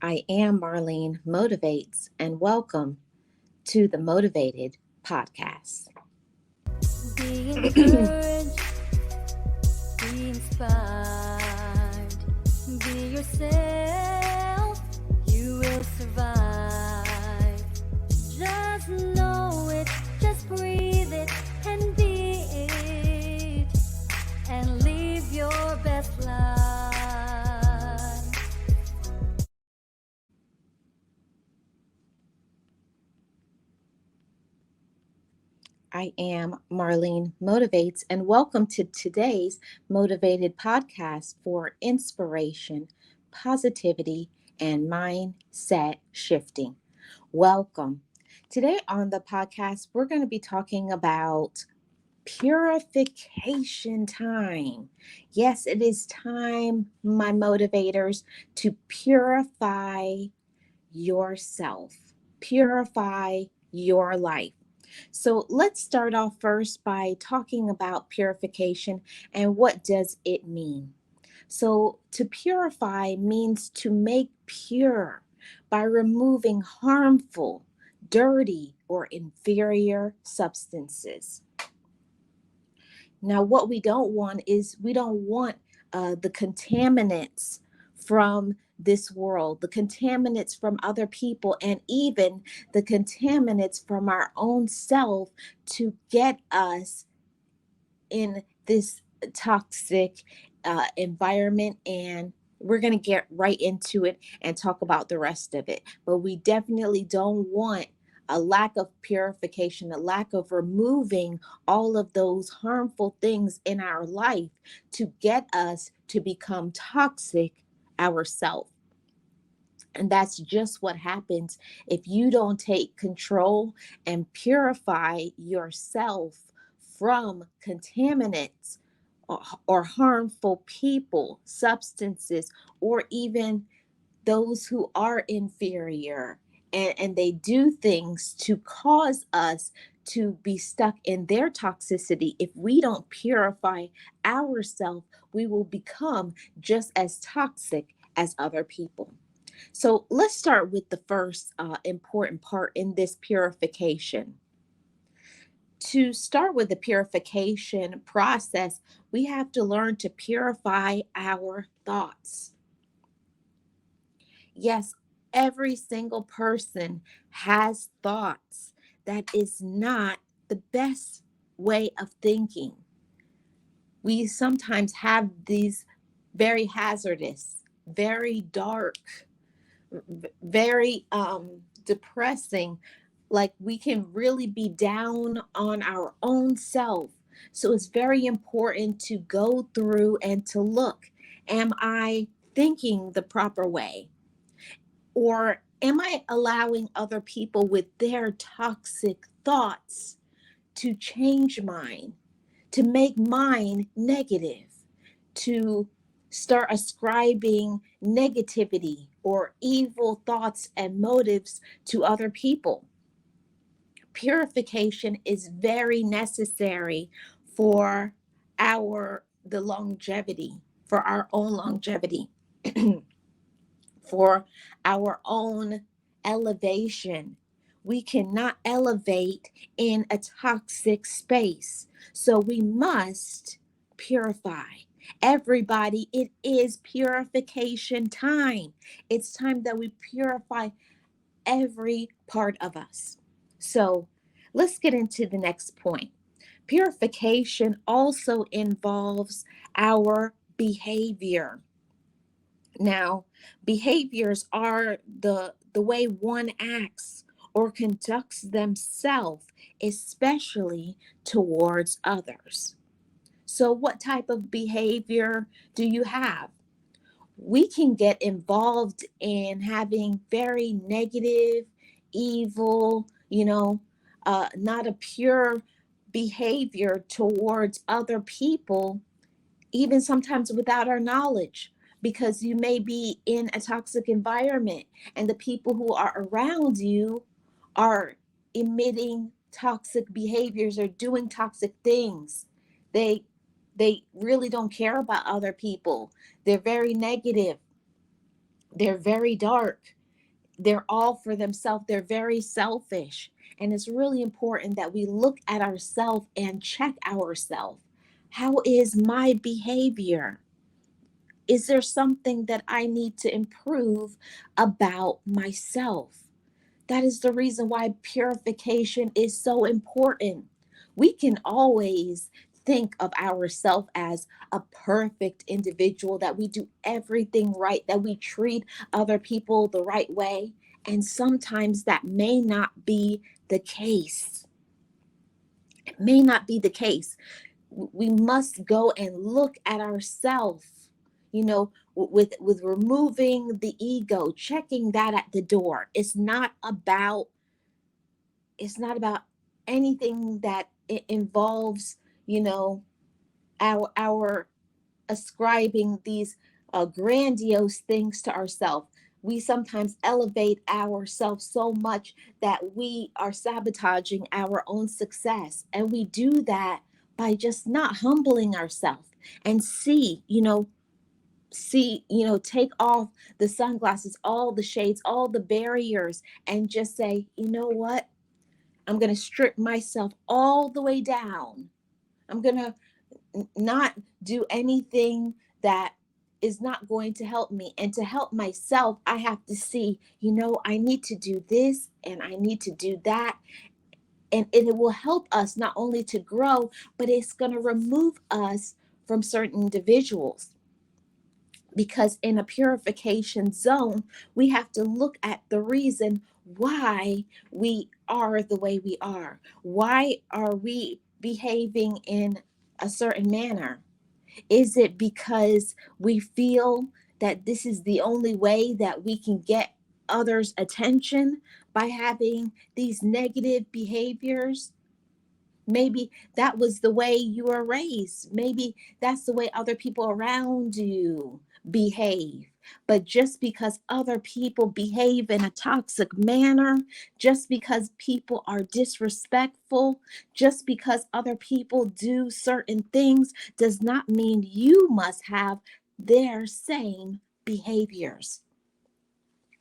I am Marlene Motivates, and welcome to the Motivated Podcast. Be encouraged, be inspired, be yourself, you will survive. Just know it, just breathe it, and be it, and live your best life. I am Marlene Motivates, and welcome to today's Motivated Podcast for inspiration, positivity, and mindset shifting. Welcome. Today on the podcast, we're going to be talking about purification time. Yes, it is time, my motivators, to purify yourself, purify your life. So let's start off first by talking about purification and what does it mean? So to purify means to make pure by removing harmful, dirty, or inferior substances. Now, what we don't want is we don't want the contaminants from this world, the contaminants from other people, and even the contaminants from our own self to get us in this toxic environment. And we're going to get right into it and talk about the rest of it. But we definitely don't want a lack of purification, a lack of removing all of those harmful things in our life to get us to become toxic ourselves. And that's just what happens if you don't take control and purify yourself from contaminants or harmful people, substances, or even those who are inferior. And they do things to cause us to be stuck in their toxicity. If we don't purify ourselves, we will become just as toxic as other people. So let's start with the first important part in this purification. To start with the purification process, we have to learn to purify our thoughts. Yes, every single person has thoughts that is not the best way of thinking. We sometimes have these very hazardous, very dark, very depressing, like we can really be down on our own self. So it's very important to go through and to look, am I thinking the proper way, or am I allowing other people with their toxic thoughts to change mine, to make mine negative, to start ascribing negativity or evil thoughts and motives to other people? Purification is very necessary for our the longevity, for our own longevity, for our own elevation. We cannot elevate in a toxic space. So we must purify. Everybody, it is purification time. It's time that we purify every part of us. So let's get into the next point. Purification also involves our behavior. Now, behaviors are the way one acts or conducts themselves, especially towards others. So, what type of behavior do you have? We can get involved in having very negative, evil, not a pure behavior towards other people, even sometimes without our knowledge, because you may be in a toxic environment and the people who are around you are emitting toxic behaviors or doing toxic things. They they really don't care about other people. They're very negative. They're very dark. They're all for themselves. They're very selfish. And it's really important that we look at ourselves and check ourselves. How is my behavior? Is there something that I need to improve about myself? That is the reason why purification is so important. We can always think of ourselves as a perfect individual, that we do everything right, that we treat other people the right way. And sometimes that may not be the case. It may not be the case. We must go and look at ourselves, with removing the ego, checking that at the door. It's not about anything that it involves, you know our ascribing these grandiose things to ourselves. We sometimes elevate ourselves so much that we are sabotaging our own success, and we do that by just not humbling ourselves and take off the sunglasses, all the shades, all the barriers, and just say, you know what, I'm going to strip myself all the way down. I'm going to not do anything that is not going to help me. And to help myself, I have to see, I need to do this and I need to do that. And it will help us not only to grow, but it's going to remove us from certain individuals. Because in a purification zone, we have to look at the reason why we are the way we are. Why are we behaving in a certain manner? Is it because we feel that this is the only way that we can get others' attention by having these negative behaviors? Maybe that was the way you were raised. Maybe that's the way other people around you behave. But just because other people behave in a toxic manner, just because people are disrespectful, just because other people do certain things, does not mean you must have their same behaviors.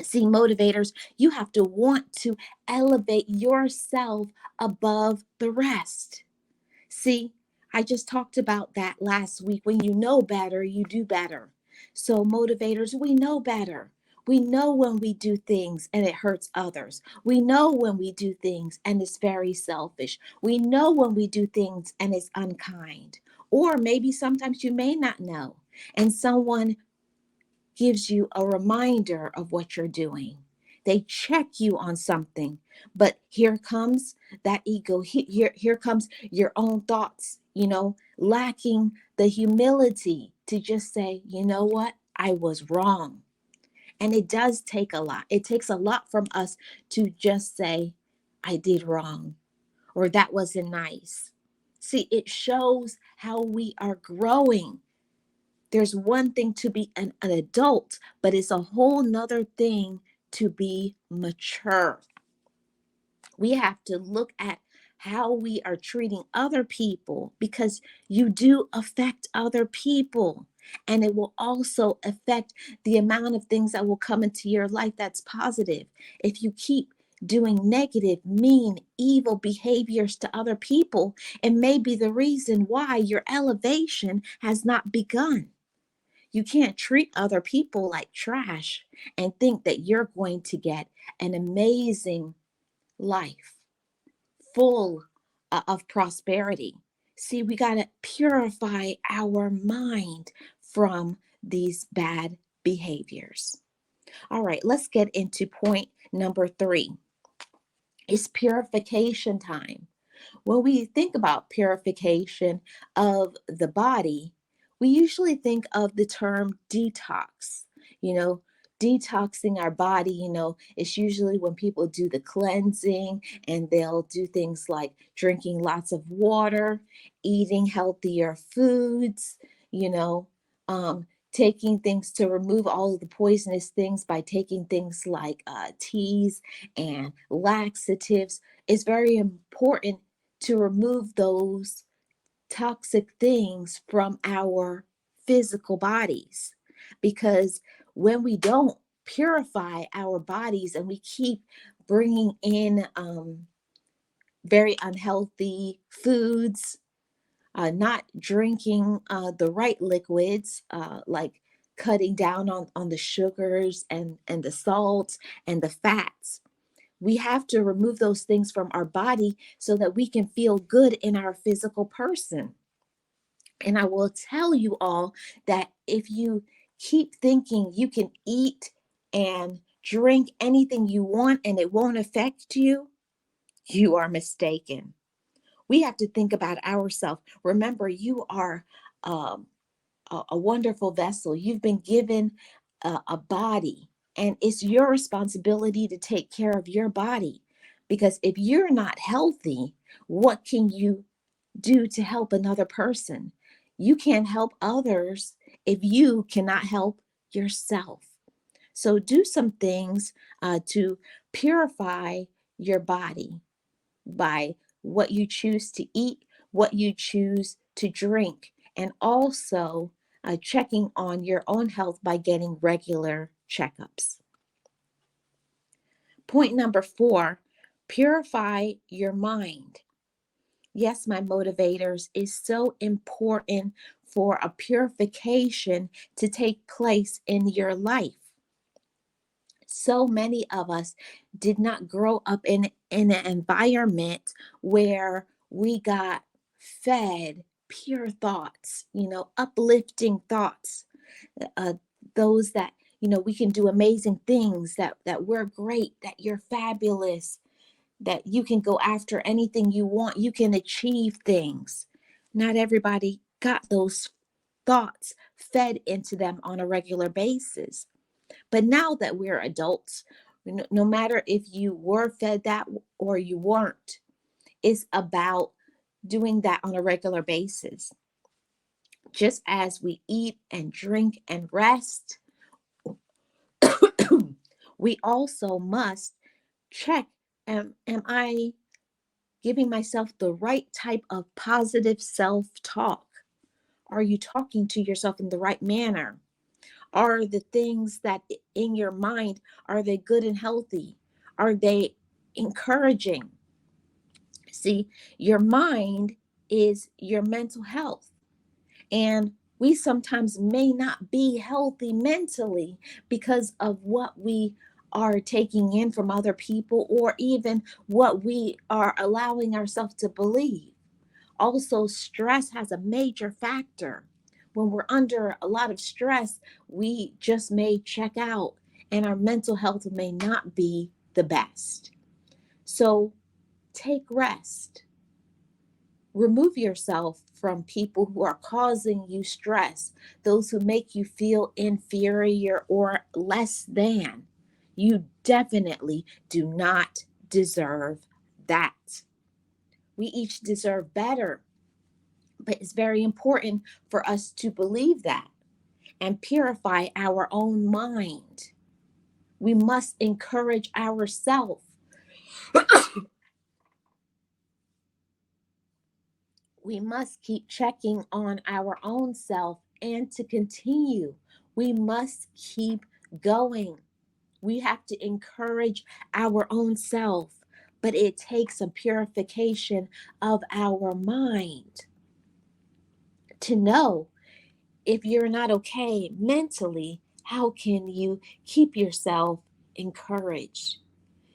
See, motivators, you have to want to elevate yourself above the rest. See, I just talked about that last week. When you know better, you do better. So, motivators, we know better. We know when we do things and it hurts others. We know when we do things and it's very selfish. We know when we do things and it's unkind. Or maybe sometimes you may not know, and someone gives you a reminder of what you're doing. They check you on something, but here comes that ego. Here comes your own thoughts, lacking the humility to just say, you know what, I was wrong. And it does take a lot. It takes a lot from us to just say, I did wrong, or that wasn't nice. See, it shows how we are growing. There's one thing to be an adult, but it's a whole nother thing to be mature. We have to look at how we are treating other people, because you do affect other people. And it will also affect the amount of things that will come into your life that's positive. If you keep doing negative, mean, evil behaviors to other people, it may be the reason why your elevation has not begun. You can't treat other people like trash and think that you're going to get an amazing life full of prosperity. See, we got to purify our mind from these bad behaviors. All right, let's get into point number 3. It's purification time. When we think about purification of the body, we usually think of the term detox. You know, detoxing our body, it's usually when people do the cleansing, and they'll do things like drinking lots of water, eating healthier foods, you know, taking things to remove all of the poisonous things by taking things like teas and laxatives. It's very important to remove those toxic things from our physical bodies, because when we don't purify our bodies and we keep bringing in very unhealthy foods, not drinking the right liquids, like cutting down on the sugars and the salts and the fats. We have to remove those things from our body so that we can feel good in our physical person. And I will tell you all that if you keep thinking you can eat and drink anything you want and it won't affect you, you are mistaken. We have to think about ourselves. Remember, you are um, a wonderful vessel. You've been given a body, and it's your responsibility to take care of your body. Because if you're not healthy, what can you do to help another person? You can't help others if you cannot help yourself. So do some things to purify your body by what you choose to eat, what you choose to drink, and also checking on your own health by getting regular checkups. Point number 4, purify your mind. Yes, my motivators, is so important for a purification to take place in your life. So many of us did not grow up in an environment where we got fed pure thoughts, uplifting thoughts, uh, those that, we can do amazing things, that we're great, that you're fabulous, that you can go after anything you want, you can achieve things. Not everybody got those thoughts fed into them on a regular basis. But now that we're adults, no matter if you were fed that or you weren't, it's about doing that on a regular basis. Just as we eat and drink and rest, we also must check, am I giving myself the right type of positive self-talk? Are you talking to yourself in the right manner? Are the things that in your mind, are they good and healthy? Are they encouraging? See, your mind is your mental health. And we sometimes may not be healthy mentally because of what we are taking in from other people or even what we are allowing ourselves to believe. Also, stress has a major factor. When we're under a lot of stress, we just may check out and our mental health may not be the best. So take rest. Remove yourself from people who are causing you stress, those who make you feel inferior or less than. You definitely do not deserve that. We each deserve better. But it's very important for us to believe that and purify our own mind. We must encourage ourselves. We must keep checking on our own self and to continue. We must keep going. We have to encourage our own self, but it takes a purification of our mind to know if you're not okay mentally, how can you keep yourself encouraged?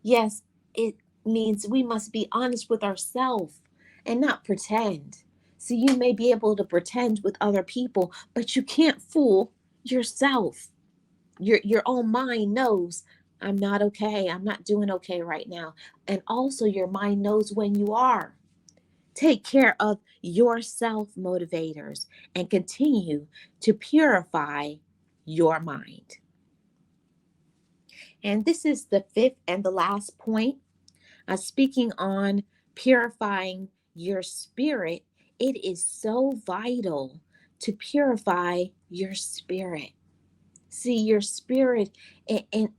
Yes, it means we must be honest with ourselves and not pretend. So you may be able to pretend with other people, but you can't fool yourself. Your own mind knows I'm not okay. I'm not doing okay right now. And also your mind knows when you are. Take care of yourself, motivators, and continue to purify your mind. And this is the fifth and the last point. Speaking on purifying your spirit, it is so vital to purify your spirit. See, your spirit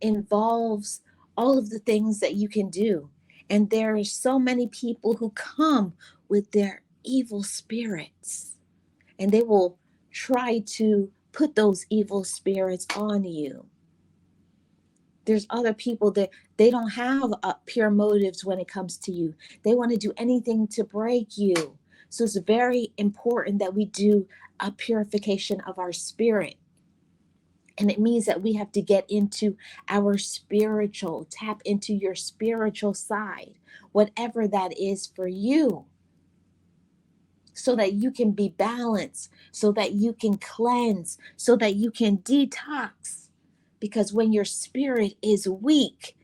involves all of the things that you can do. And there are so many people who come with their evil spirits, and they will try to put those evil spirits on you. There's other people that they don't have pure motives when it comes to you. They want to do anything to break you. So it's very important that we do a purification of our spirit. And it means that we have to get into our spiritual, tap into your spiritual side, whatever that is for you, so that you can be balanced, so that you can cleanse, so that you can detox. Because when your spirit is weak,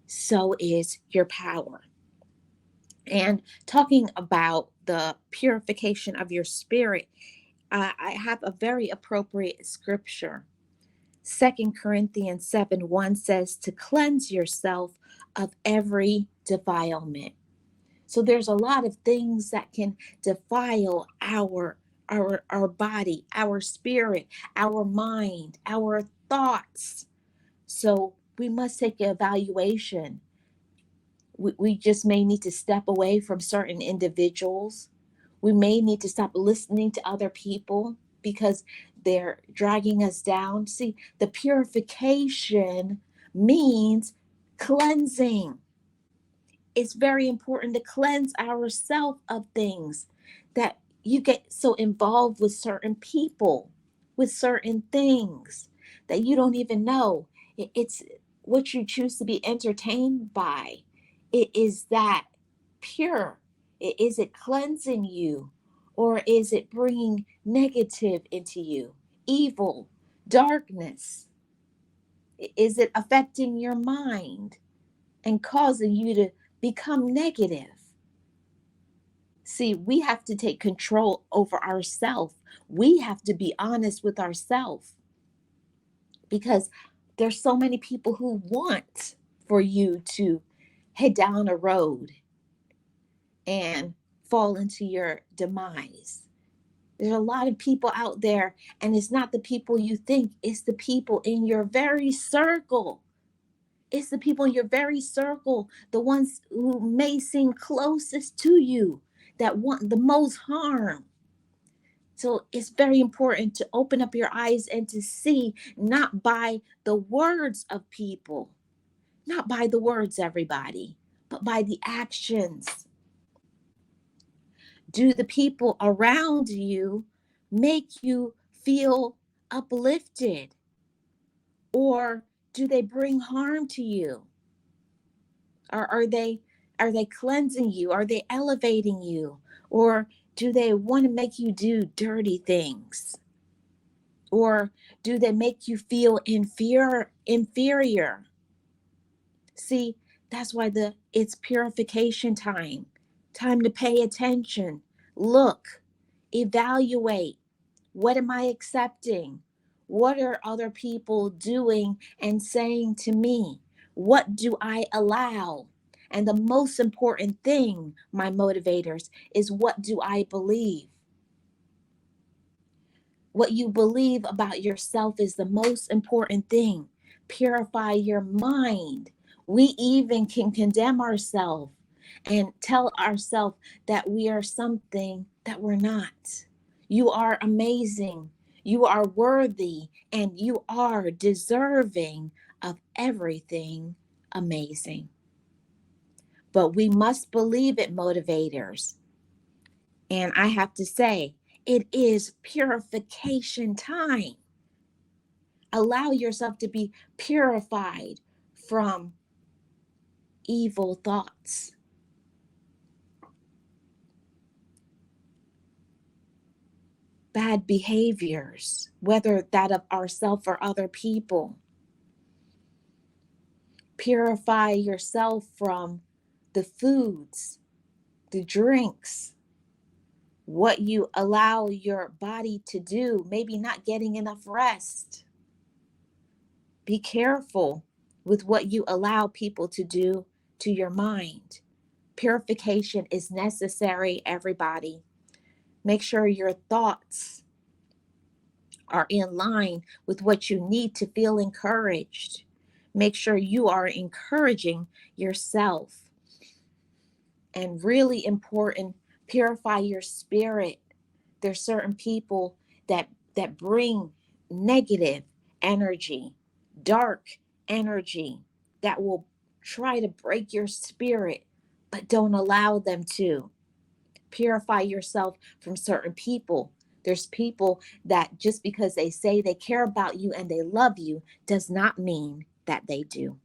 so is your power. And talking about the purification of your spirit, I have a very appropriate scripture. 2 Corinthians 7:1 says to cleanse yourself of every defilement. So there's a lot of things that can defile our body, our spirit, our mind, our thoughts. So we must take an evaluation. We just may need to step away from certain individuals. We may need to stop listening to other people because they're dragging us down. See, the purification means cleansing. It's very important to cleanse ourselves of things that you get so involved with certain people, with certain things that you don't even know. It's what you choose to be entertained by. Is that pure? Is it cleansing you, or is it bringing negative into you? Evil, darkness. Is it affecting your mind and causing you to become negative? See, we have to take control over ourselves. We have to be honest with ourselves, because there's so many people who want for you to head down a road and fall into your demise. There's a lot of people out there, and it's not the people you think, it's the people in your very circle. It's the people in your very circle, the ones who may seem closest to you, that want the most harm. So it's very important to open up your eyes and to see, not by the words of people, not by the words, everybody, but by the actions. Do the people around you make you feel uplifted, or do they bring harm to you? Or are they cleansing you? Are they elevating you? Or do they want to make you do dirty things? Or do they make you feel inferior? See, that's why it's purification time. Time to pay attention. Look, evaluate. What am I accepting? What are other people doing and saying to me? What do I allow? And the most important thing, my motivators, is what do I believe? What you believe about yourself is the most important thing. Purify your mind. We even can condemn ourselves and tell ourselves that we are something that we're not. You are amazing. You are worthy, and you are deserving of everything amazing. But we must believe it, motivators. And I have to say, it is purification time. Allow yourself to be purified from evil thoughts, bad behaviors, whether that of ourselves or other people. Purify yourself from the foods, the drinks, what you allow your body to do, maybe not getting enough rest. Be careful with what you allow people to do to your mind. Purification is necessary, everybody. Make sure your thoughts are in line with what you need to feel encouraged. Make sure you are encouraging yourself. And really important, purify your spirit. There's certain people that bring negative energy, dark energy that will try to break your spirit, but don't allow them to. Purify yourself from certain people. There's people that just because they say they care about you and they love you does not mean that they do.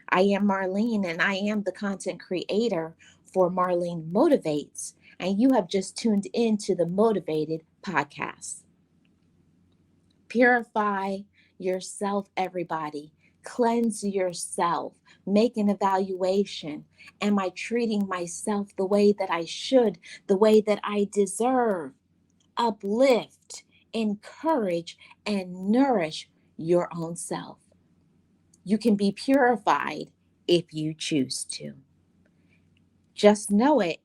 I am Marlene, and I am the content creator for Marlene Motivates, and you have just tuned into the Motivated podcast. Purify yourself, everybody. Cleanse yourself. Make an evaluation. Am I treating myself the way that I should, the way that I deserve? Uplift, encourage, and nourish your own self. You can be purified if you choose to. Just know it,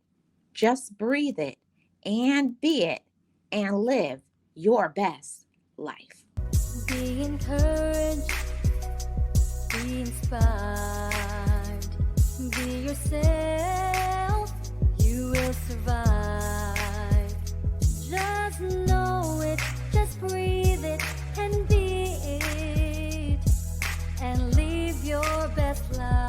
just breathe it, and be it, and live your best life. Be encouraged, be inspired, be yourself, you will survive. Just know it, just breathe it, and be it, and live your best life.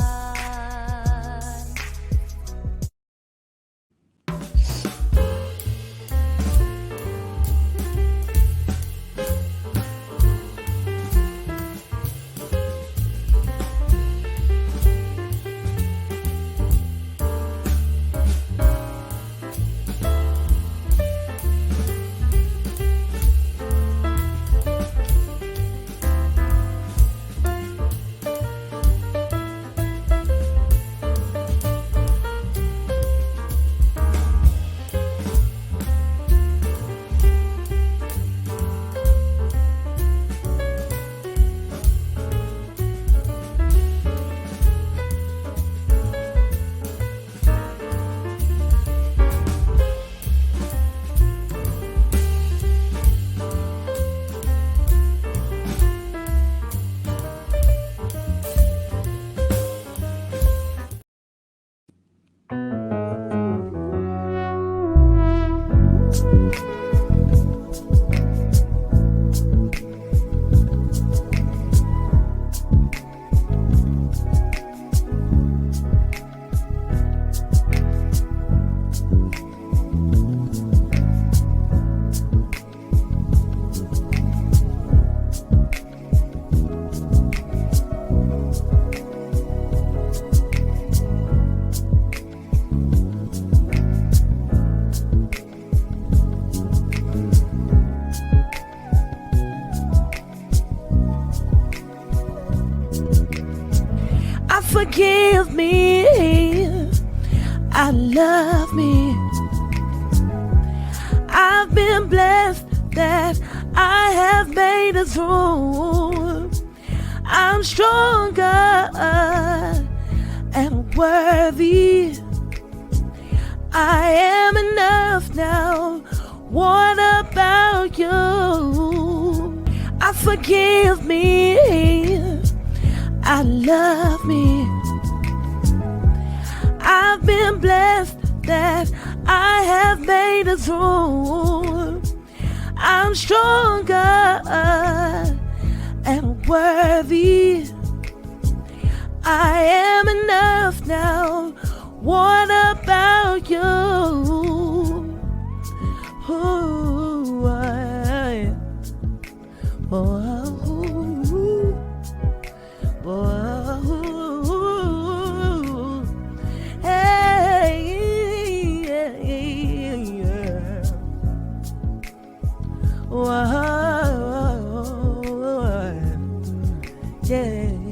Forgive me, I love me. I've been blessed that I have made it through. I'm stronger and worthy. I am enough now. What about you? I forgive me, I love me. I've been blessed that I have made it through. I'm stronger and worthy. I am enough now. What about you? Ooh, yeah.